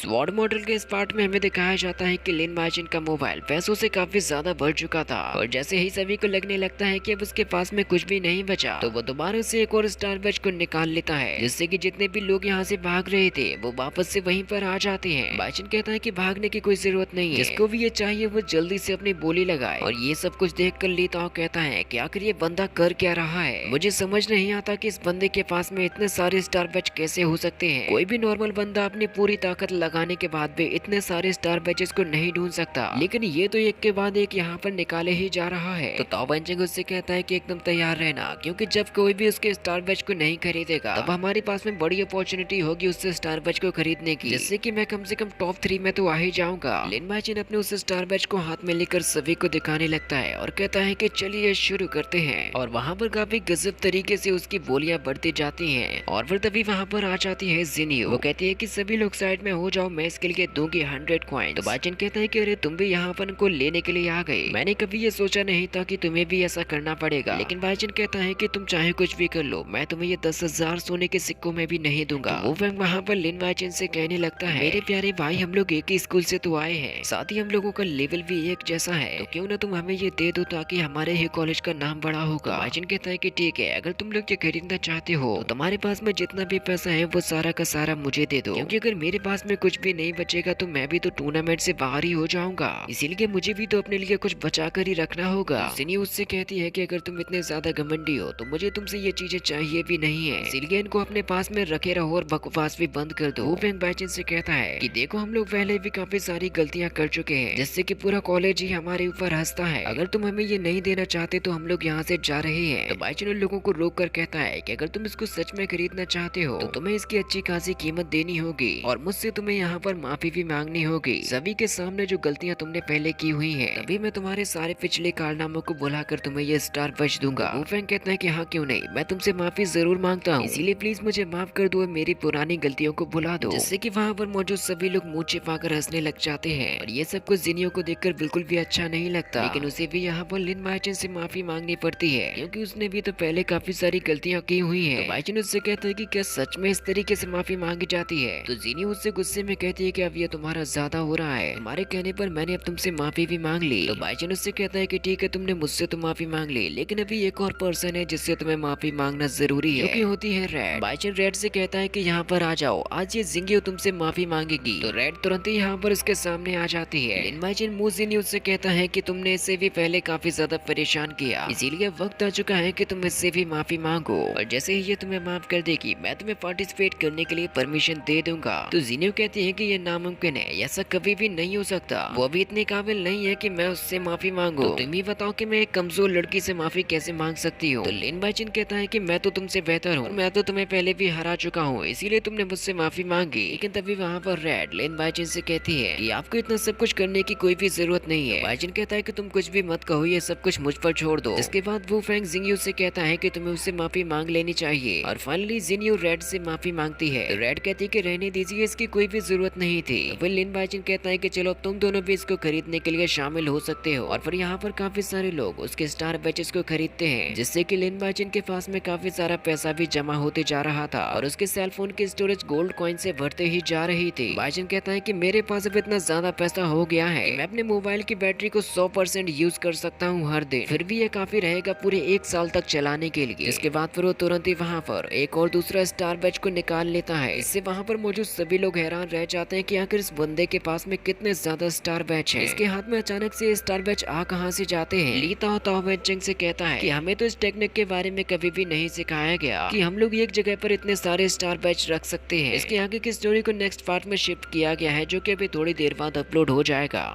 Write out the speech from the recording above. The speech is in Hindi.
स्वॉर्ड मॉडल के इस पार्ट में हमें दिखाया जाता है कि लिन मार्जिन का मोबाइल पैसों से काफी ज्यादा बढ़ चुका था और जैसे ही सभी को लगने लगता है कि अब उसके पास में कुछ भी नहीं बचा तो वो दोबारा से एक और स्टार वॉच को निकाल लेता है, जिससे कि जितने भी लोग यहाँ से भाग रहे थे वो वापस से वहीं पर आ जाते हैं। मार्जिन कहता है कि भागने की कोई जरूरत नहीं है, जिसको भी ये चाहिए वो जल्दी से अपनी बोली लगाए। और ये सब कुछ देख कर ली ताओ कहता है कि आखिर ये बंदा कर क्या रहा है। मुझे समझ नहीं आता कि इस बंदे के पास में इतने सारे स्टार वॉच कैसे हो सकते हैं। कोई भी नॉर्मल बंदा अपनी पूरी ताकत लगाने के बाद भी इतने सारे स्टार बैचेस को नहीं ढूंढ सकता, लेकिन ये तो एक के बाद एक यहाँ पर निकाले ही जा रहा है। तो ताओ वेंचिंग उससे कहता है कि एकदम तैयार रहना, क्योंकि जब कोई भी उसके स्टार बैच को नहीं खरीदेगा तब हमारे पास में बड़ी अपॉर्चुनिटी होगी उससे स्टार बैच को खरीदने की, जिससे कि मैं कम से कम टॉप 3 में तो आ ही जाऊंगा। लिन मार्जिन अपने उस स्टार बैच को हाथ में लेकर सभी को दिखाने लगता है और कहता है कि चलिए शुरू करते हैं। और वहाँ पर काफी गजब तरीके से उसकी बोलियां बढ़ती जाती हैं। और फिर तभी वहाँ पर आ जाती है जिनियो। वो कहती है कि सभी लोग साइड में हो जाओ, मैं इसके लिए दूंगी 100 कॉइन। तो बाचिन कहता है कि अरे तुम भी यहाँ पर को लेने के लिए आ गए, मैंने कभी ये सोचा नहीं था कि तुम्हें भी ऐसा करना पड़ेगा। लेकिन बाचिन कहता है कि तुम चाहे कुछ भी कर लो, मैं तुम्हें ये 10,000 सोने के सिक्कों में भी नहीं दूंगा। तो वो वहाँ पर लिन बाचिन से कहने लगता है, मेरे प्यारे भाई हम लोग एक ही स्कूल से तो आए हैं, साथ ही हम लोगों का लेवल भी एक जैसा है, तो क्यों ना तुम हमें ये दे दो ताकि हमारे ही कॉलेज का नाम बड़ा होगा। बाचिन कहता है कि ठीक है, अगर तुम लोग ये खरीदना चाहते हो तो तुम्हारे पास में जितना भी पैसा है वो सारा का सारा मुझे दे दो, क्योंकि अगर मेरे पास में कुछ भी नहीं बचेगा तो मैं भी तो टूर्नामेंट से बाहर ही हो जाऊंगा, इसीलिए मुझे भी तो अपने लिए कुछ बचा कर ही रखना होगा। सिनी उससे कहती है कि अगर तुम इतने ज्यादा घमंडी हो तो मुझे तुमसे ये चीजें चाहिए भी नहीं है, इसीलिए इनको अपने पास में रखे रहो और बकवास भी बंद कर दो। वो फेंग बाइचिन से कहता है कि देखो हम लोग पहले भी काफी सारी गलतियां कर चुके हैं, जिससे कि पूरा कॉलेज ही हमारे ऊपर हंसता है। अगर तुम हमें ये नहीं देना चाहते तो हम लोग यहाँ से जा रहे हैं। तो बाइचिन उन लोगों को रोक कर कहता है कि अगर तुम इसको सच में खरीदना चाहते हो तो तुम्हें इसकी अच्छी खासी कीमत देनी होगी और मुझसे तुम्हें यहाँ पर माफी भी मांगनी होगी सभी के सामने जो गलतियाँ तुमने पहले की हुई है, तभी मैं तुम्हारे सारे पिछले कारनामों को बुलाकर तुम्हें ये स्टार वॉच दूंगा। वो फैंग कहता है कि हाँ क्यों नहीं, मैं तुमसे माफी जरूर मांगता हूँ, इसीलिए प्लीज मुझे माफ कर दो और मेरी पुरानी गलतियों को भुला दो। जिससे कि वहाँ पर मौजूद सभी लोग मुंह छिपाकर हंसने लग जाते हैं और ये सब कुछ जिनियो को देखकर बिल्कुल भी अच्छा नहीं लगता। लेकिन उसे भी यहाँ पर लिन मार्जिन से माफी मांगनी पड़ती है, क्योंकि उसने भी तो पहले काफी सारी गलतियाँ की हुई है। तो मार्जिन उससे कहता है कि क्या सच में इस तरीके से माफी मांगी जाती है? तो जिनियो उससे गुस्से में कहती है कि अब ये तुम्हारा ज्यादा हो रहा है, तुम्हारे कहने पर मैंने अब तुमसे माफी भी मांग ली। तो बाइचन उससे कहता है कि ठीक है तुमने मुझसे तो माफी मांग ली, लेकिन अभी एक और पर्सन है जिससे तुम्हें माफी मांगना जरूरी है, क्योंकि होती है रेड। बाइचन रेड से कहता है कि यहाँ पर आ जाओ, आज ये जिंगियो तुमसे माफी मांगेगी। तो रेड तुरंत ही यहाँ पर उसके सामने आ जाती है। लिन बाइचन मुंह जिनियो से कहता है कि तुमने इससे भी पहले काफी ज्यादा परेशान किया, इसीलिए वक्त आ चुका है कि तुम इससे भी माफी मांगो, और जैसे ही ये तुम्हें माफ कर देगी मैं तुम्हें पार्टिसिपेट करने के लिए परमिशन दे दूंगा। तो जिनियो कहती है कि ये नामुमकिन है, ऐसा कभी भी नहीं हो सकता, वो अभी इतने काबिल नहीं है कि मैं उससे माफी मांगू। तो तुम ही बताओ कि मैं एक कमजोर लड़की से माफी कैसे मांग सकती हूँ? तो लिन बाइचिन कहता है कि मैं तो तुमसे बेहतर हूँ, मैं तो तुम्हें पहले भी हरा चुका हूँ, इसीलिए तुमने मुझसे माफी मांगी। लेकिन तभी वहाँ पर रेड लिन बाइचिन से कहती है कि आपको इतना सब कुछ करने की कोई भी जरूरत नहीं है। बाइचिन कहता है कि तुम कुछ भी मत कहो, ये सब कुछ मुझ पर छोड़ दो। इसके बाद वो फैंग जिंगियो से कहता है कि तुम्हें उससे माफी मांग लेनी चाहिए, और फाइनली जिनियो रेड से माफी मांगती है। रेड कहती है कि रहने दीजिए, इसकी कोई भी जरूरत नहीं थी। फिर लिन बाइचिन कहता है कि चलो तुम दोनों भी इसको खरीदने के लिए शामिल हो सकते हो। और फिर यहाँ पर काफी सारे लोग उसके स्टार बैचेस को खरीदते हैं, जिससे कि लिन बाइचिन के पास में काफी सारा पैसा भी जमा होते जा रहा था और उसके सेल फोन की स्टोरेज गोल्ड कॉइन से बढ़ते ही जा रही थी। बाइचिन कहता है कि मेरे पास अब इतना ज्यादा पैसा हो गया है, मैं अपने मोबाइल की बैटरी को 100% यूज कर सकता हूँ हर दिन, फिर भी ये काफी रहेगा पूरे 1 साल तक चलाने के लिए। इसके बाद फिर वो तुरंत ही वहाँ पर एक और दूसरा स्टार बैच को निकाल लेता है। इससे वहाँ पर मौजूद सभी लोग हैरान रह जाते हैं कि आखिर इस बंदे के पास में कितने ज्यादा स्टार बैच है। इसके हाथ में अचानक से स्टार बैच आ कहां से जाते हैं? ली ताओ ताओ वेंचिंग से कहता है कि हमें तो इस टेक्निक के बारे में कभी भी नहीं सिखाया गया कि हम लोग एक जगह पर इतने सारे स्टार बैच रख सकते हैं। इसके आगे की स्टोरी को नेक्स्ट पार्ट में शिफ्ट किया गया है, जो कि अभी थोड़ी देर बाद अपलोड हो जाएगा।